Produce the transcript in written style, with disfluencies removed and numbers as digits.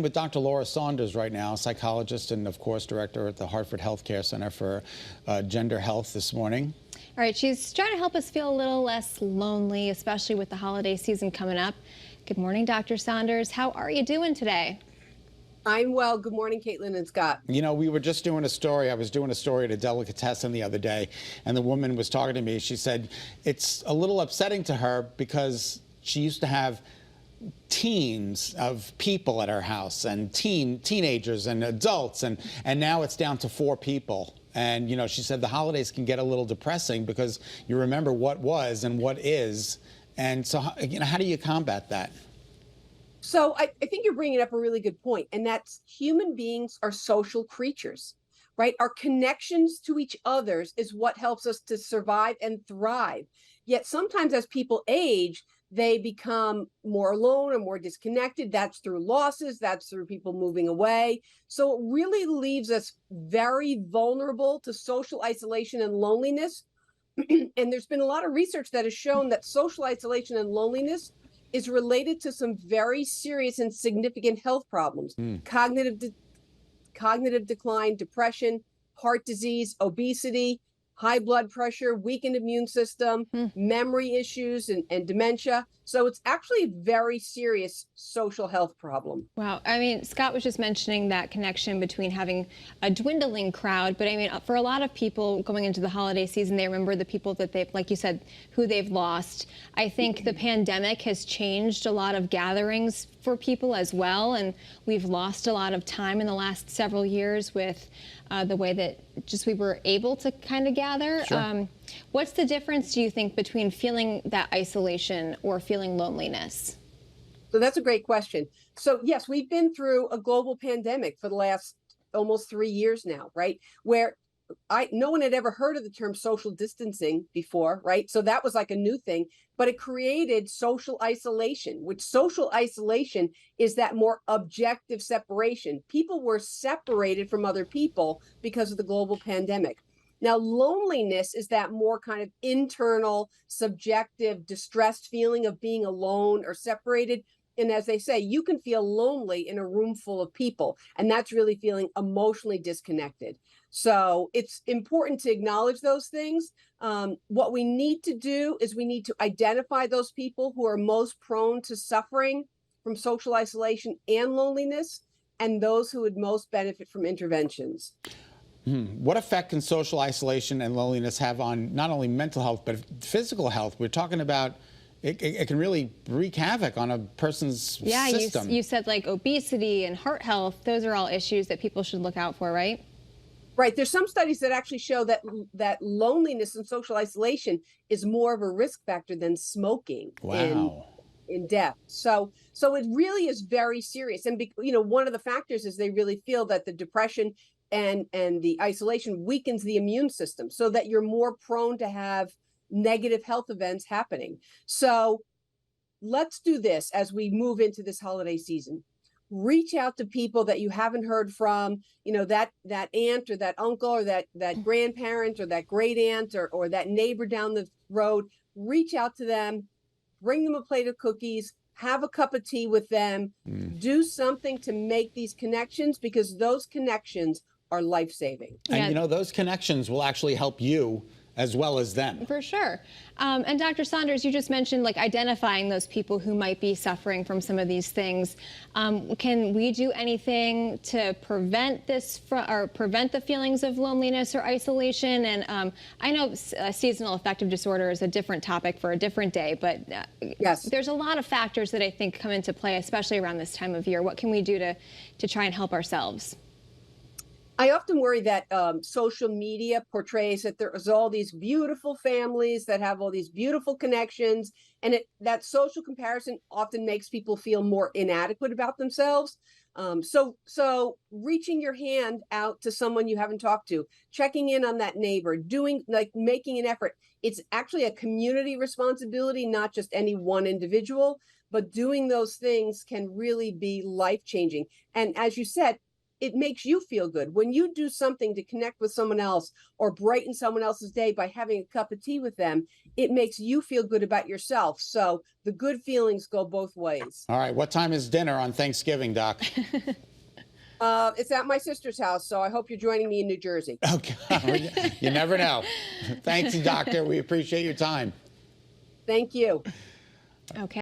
With Dr. Laura Saunders right now, psychologist and, of course, director at the Hartford Healthcare Center for Gender Health this morning. All right, she's trying to help us feel a little less lonely, especially with the holiday season coming up. Good morning, Dr. Saunders. How are you doing today? I'm well. Good morning, Caitlin and Scott. You know, we were just doing a story. I was doing a story at a delicatessen the other day, and the woman was talking to me. She said it's a little upsetting to her because she used to have teams of people at her house and teenagers and adults, and now it's down to 4 people. And, you know, she said the holidays can get a little depressing because you remember what was and what is. And so, you know, how do you combat that? So I think you're bringing up a really good point, and that's human beings are social creatures, right? Our connections to each others is what helps us to survive and thrive. Yet sometimes as people age, they become more alone or more disconnected. That's through losses, that's through people moving away. So it really leaves us very vulnerable to social isolation and loneliness. And there's been a lot of research that has shown that social isolation and loneliness is related to some very serious and significant health problems. Cognitive decline, depression, heart disease, obesity, high blood pressure, weakened immune system, memory issues, and dementia. So it's actually a very serious social health problem. Wow. I mean, Scott was just mentioning that connection between having a dwindling crowd. But I mean, for a lot of people going into the holiday season, they remember the people that they've, like you said, who they've lost. I think the pandemic has changed a lot of gatherings for people as well. And we've lost a lot of time in the last several years with the way that just we were able to kind of gather. Sure. What's the difference, do you think, between feeling that isolation or feeling loneliness? So that's a great question. So yes, we've been through a global pandemic for the last almost 3 years now, right? Where no one had ever heard of the term social distancing before, right? So that was like a new thing, but it created social isolation, which social isolation is that more objective separation. People were separated from other people because of the global pandemic. Now, loneliness is that more kind of internal, subjective, distressed feeling of being alone or separated. And as they say, you can feel lonely in a room full of people, and that's really feeling emotionally disconnected. So it's important to acknowledge those things. What we need to do is we need to identify those people who are most prone to suffering from social isolation and loneliness, and those who would most benefit from interventions. What effect can social isolation and loneliness have on not only mental health, but physical health? We're talking about it can really wreak havoc on a person's system. You said like obesity and heart health. Those are all issues that people should look out for, right? Right. There's some studies that actually show that loneliness and social isolation is more of a risk factor than smoking. Wow. In death. So it really is very serious. And you know, one of the factors is they really feel that the depression and the isolation weakens the immune system so that you're more prone to have negative health events happening. So let's do this as we move into this holiday season. Reach out to people that you haven't heard from, you know, that aunt or that uncle or that grandparent or that great aunt or that neighbor down the road. Reach out to them, bring them a plate of cookies, have a cup of tea with them, do something to make these connections, because those connections are life-saving. And you know, those connections will actually help you as well as them. For sure. And Dr. Saunders, you just mentioned like identifying those people who might be suffering from some of these things. Can we do anything to prevent this or prevent the feelings of loneliness or isolation? And I know seasonal affective disorder is a different topic for a different day, but yes, there's a lot of factors that I think come into play, especially around this time of year. What can we do to try and help ourselves? I often worry that social media portrays that there's all these beautiful families that have all these beautiful connections, and that social comparison often makes people feel more inadequate about themselves. So reaching your hand out to someone you haven't talked to, checking in on that neighbor, making an effort. It's actually a community responsibility, not just any one individual, but doing those things can really be life-changing. And as you said, it makes you feel good. When you do something to connect with someone else or brighten someone else's day by having a cup of tea with them, it makes you feel good about yourself. So the good feelings go both ways. All right. What time is dinner on Thanksgiving, Doc? It's at my sister's house, so I hope you're joining me in New Jersey. Okay. You never know. Thanks, Doctor. We appreciate your time. Thank you. Okay.